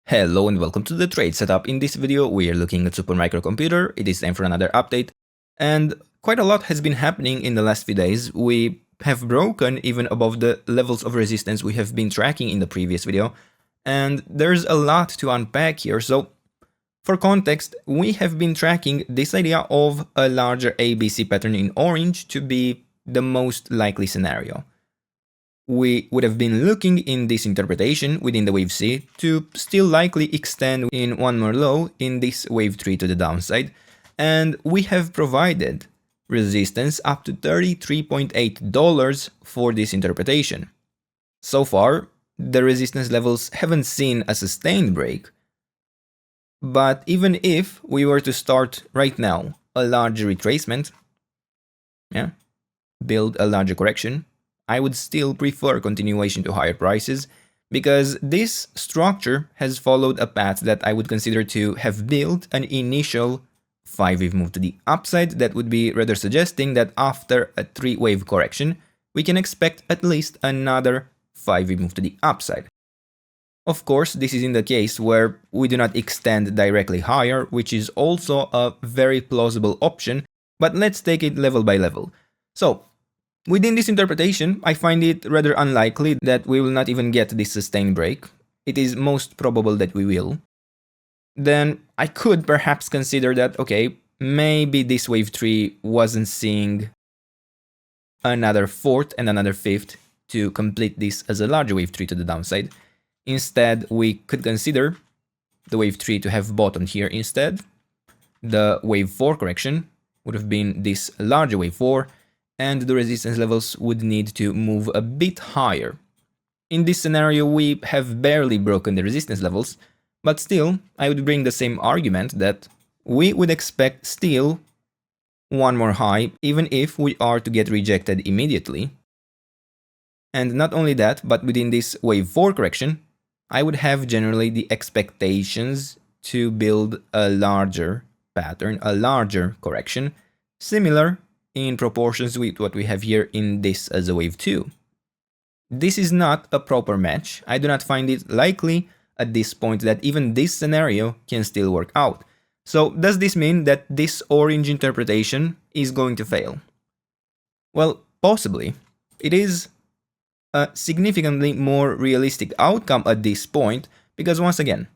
Hello and welcome to the trade setup. In this video, we are looking at Super Micro Computer. It is time for another update. And quite a lot has been happening in the last few days. We have broken even above the levels of resistance we have been tracking in the previous video. And there's a lot to unpack here. So for context, we have been tracking this idea of a larger ABC pattern in orange to be the most likely scenario. We would have been looking in this interpretation within the wave C to still likely extend in one more low in this wave 3 to the downside, and we have provided resistance up to $33.8 for this interpretation. So far, the resistance levels haven't seen a sustained break, but even if we were to start right now a larger retracement, build a larger correction, I would still prefer continuation to higher prices because this structure has followed a path that I would consider to have built an initial 5-wave move to the upside that would be rather suggesting that after a 3-wave correction, we can expect at least another 5-wave move to the upside. Of course, this is in the case where we do not extend directly higher, which is also a very plausible option, but let's take it level by level. So, within this interpretation, I find it rather unlikely that we will not even get this sustained break. It is most probable that we will. Then I could perhaps consider that, okay, maybe this wave 3 wasn't seeing another 4th and another 5th to complete this as a larger wave 3 to the downside. Instead, we could consider the wave 3 to have bottomed here instead. The wave 4 correction would have been this larger wave 4, and the resistance levels would need to move a bit higher. In this scenario, we have barely broken the resistance levels, but still, I would bring the same argument that we would expect still one more high, even if we are to get rejected immediately. And not only that, but within this wave 4 correction, I would have generally the expectations to build a larger pattern, a larger correction, similar in proportions with what we have here in this as a wave 2. This is not a proper match. I do not find it likely at this point that even this scenario can still work out. So does this mean that this orange interpretation is going to fail? Well, possibly. It is a significantly more realistic outcome at this point because once again,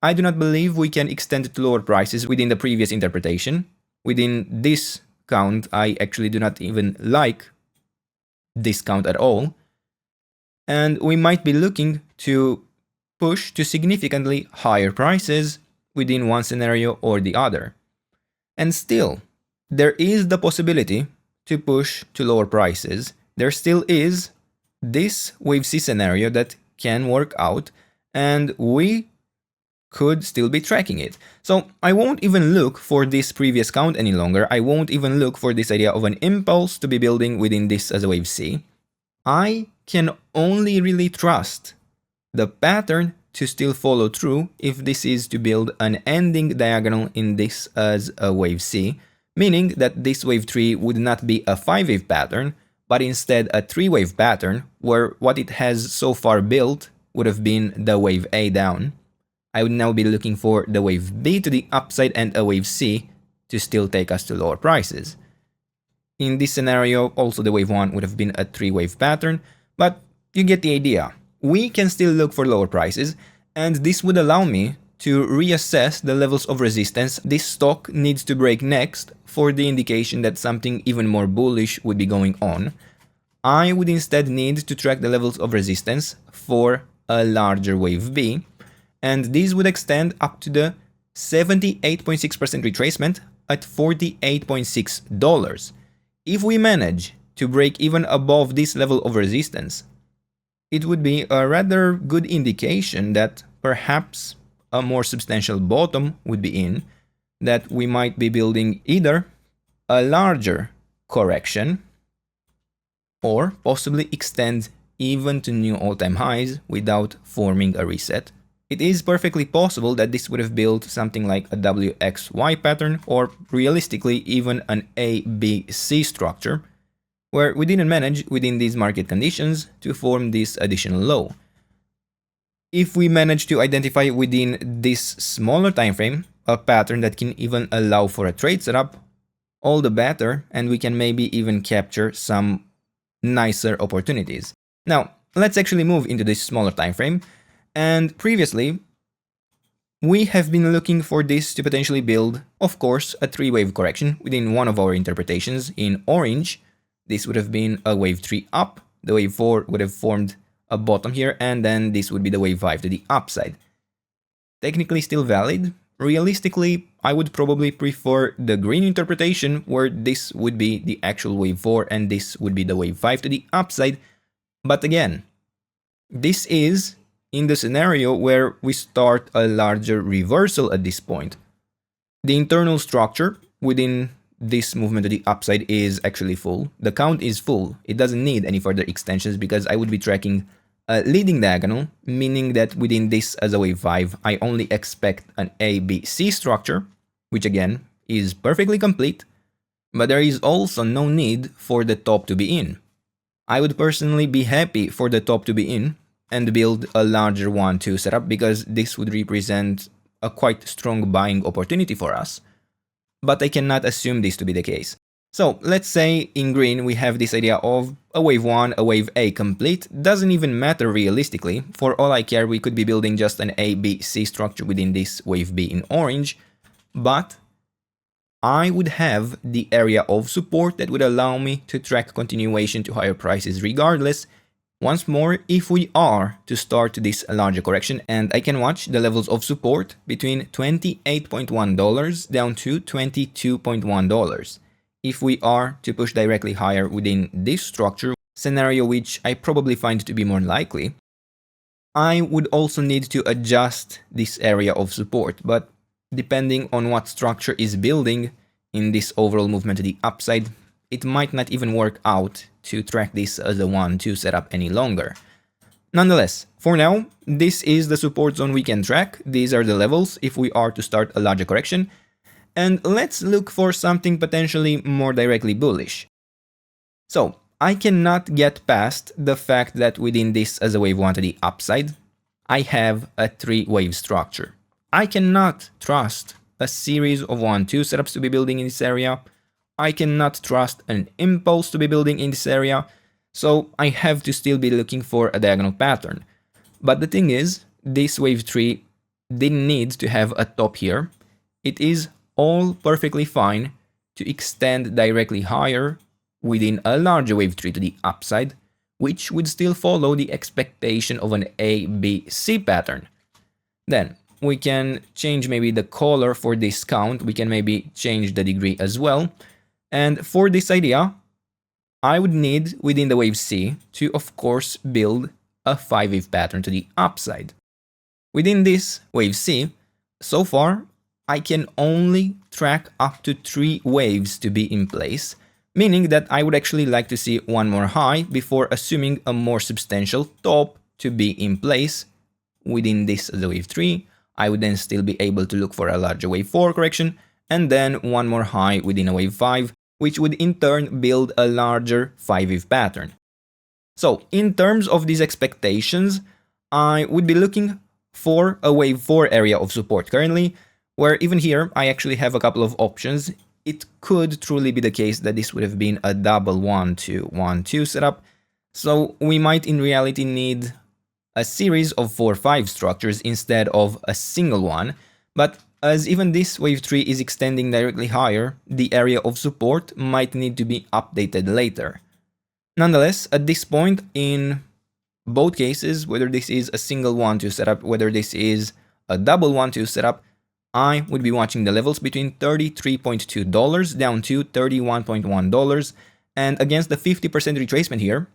I do not believe we can extend to lower prices within the previous interpretation. Within this count, I actually do not even like this count at all. And we might be looking to push to significantly higher prices within one scenario or the other. And still, there is the possibility to push to lower prices. There still is this wave C scenario that can work out, and we could still be tracking it. So I won't even look for this previous count any longer. I won't even look for this idea of an impulse to be building within this as a wave C. I can only really trust the pattern to still follow through if this is to build an ending diagonal in this as a wave C, meaning that this wave 3 would not be a 5-wave pattern, but instead a 3-wave pattern where what it has so far built would have been the wave A down. I would now be looking for the wave B to the upside and a wave C to still take us to lower prices. In this scenario, also the wave 1 would have been a 3-wave pattern, but you get the idea. We can still look for lower prices, and this would allow me to reassess the levels of resistance this stock needs to break next for the indication that something even more bullish would be going on. I would instead need to track the levels of resistance for a larger wave B, and these would extend up to the 78.6% retracement at $48.6. If we manage to break even above this level of resistance, it would be a rather good indication that perhaps a more substantial bottom would be in, that we might be building either a larger correction or possibly extend even to new all-time highs without forming a reset. It is perfectly possible that this would have built something like a WXY pattern or realistically even an ABC structure, where we didn't manage within these market conditions to form this additional low. if we manage to identify within this smaller time frame a pattern that can even allow for a trade setup, all the better, and we can maybe even capture some nicer opportunities. Now, let's actually move into this smaller time frame. And previously, we have been looking for this to potentially build, of course, a 3-wave correction within one of our interpretations. In orange, this would have been a wave 3 up, the wave 4 would have formed a bottom here, and then this would be the wave 5 to the upside. Technically still valid. Realistically, I would probably prefer the green interpretation, where this would be the actual wave 4 and this would be the wave 5 to the upside. But again, this is in the scenario where we start a larger reversal at this point. The internal structure within this movement to the upside is actually full. The count is full. It doesn't need any further extensions because I would be tracking a leading diagonal, meaning that within this as a wave 5, I only expect an A, B, C structure, which again is perfectly complete, but there is also no need for the top to be in. I would personally be happy for the top to be in and build a larger 1-2 setup because this would represent a quite strong buying opportunity for us. But I cannot assume this to be the case. So let's say in green we have this idea of a wave 1, a wave A complete. Doesn't even matter realistically. For all I care, we could be building just an A, B, C structure within this wave B in orange. But I would have the area of support that would allow me to track continuation to higher prices regardless. Once more, if we are to start this larger correction, and I can watch the levels of support between $28.1 down to $22.1. If we are to push directly higher within this structure, scenario which I probably find to be more likely, I would also need to adjust this area of support, but depending on what structure is building in this overall movement to the upside, it might not even work out to track this as a 1-2 setup any longer. Nonetheless, for now, this is the support zone we can track. These are the levels if we are to start a larger correction. And let's look for something potentially more directly bullish. So, I cannot get past the fact that within this as a wave 1 to the upside, I have a 3-wave structure. I cannot trust a series of 1-2 setups to be building in this area. I cannot trust an impulse to be building in this area, so I have to still be looking for a diagonal pattern. But the thing is, this wave 3 didn't need to have a top here. It is all perfectly fine to extend directly higher within a larger wave 3 to the upside, which would still follow the expectation of an A, B, C pattern. Then we can change maybe the color for this count, we can maybe change the degree as well. And for this idea, I would need within the wave C to of course build a 5-wave pattern to the upside. Within this wave C, so far, I can only track up to 3 waves to be in place, meaning that I would actually like to see one more high before assuming a more substantial top to be in place. Within this as a wave 3, I would then still be able to look for a larger wave 4 correction, and then one more high within a wave 5, which would in turn build a larger 5-wave pattern. So, in terms of these expectations, I would be looking for a wave 4 area of support currently, where even here I actually have a couple of options. It could truly be the case that this would have been a double 1-2-1-2 setup, so we might in reality need a series of 4-5 structures instead of a single one, but as even this wave 3 is extending directly higher, the area of support might need to be updated later. Nonetheless, at this point, in both cases, whether this is a single 1-2 setup, whether this is a double 1-2 setup, I would be watching the levels between $33.2 down to $31.1, and against the 50% retracement here,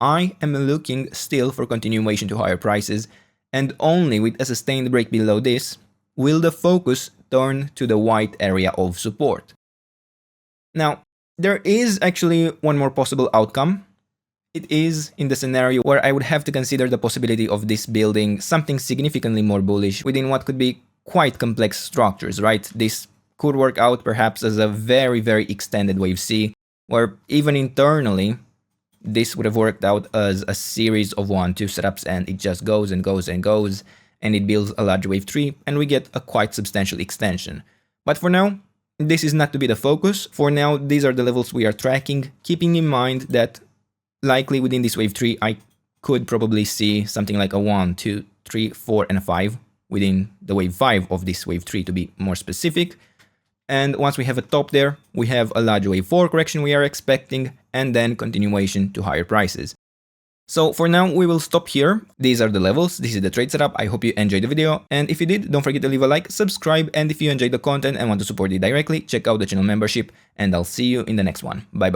I am looking still for continuation to higher prices, and only with a sustained break below this will the focus turn to the white area of support. Now, there is actually one more possible outcome. It is in the scenario where I would have to consider the possibility of this building something significantly more bullish within what could be quite complex structures, right? This could work out perhaps as a very, very extended wave C, where even internally, this would have worked out as a series of 1-2 setups, and it just goes and goes and goes, and it builds a large wave tree, and we get a quite substantial extension. But for now, this is not to be the focus. For now, these are the levels we are tracking, keeping in mind that likely within this wave tree, I could probably see something like a 1, 2, 3, 4, and a 5 within the wave 5 of this wave tree, to be more specific. And once we have a top there, we have a large wave 4 correction we are expecting, and then continuation to higher prices. So for now, we will stop here. These are the levels. This is the trade setup. I hope you enjoyed the video. And if you did, don't forget to leave a like, subscribe, and if you enjoyed the content and want to support it directly, check out the channel membership, and I'll see you in the next one. Bye bye.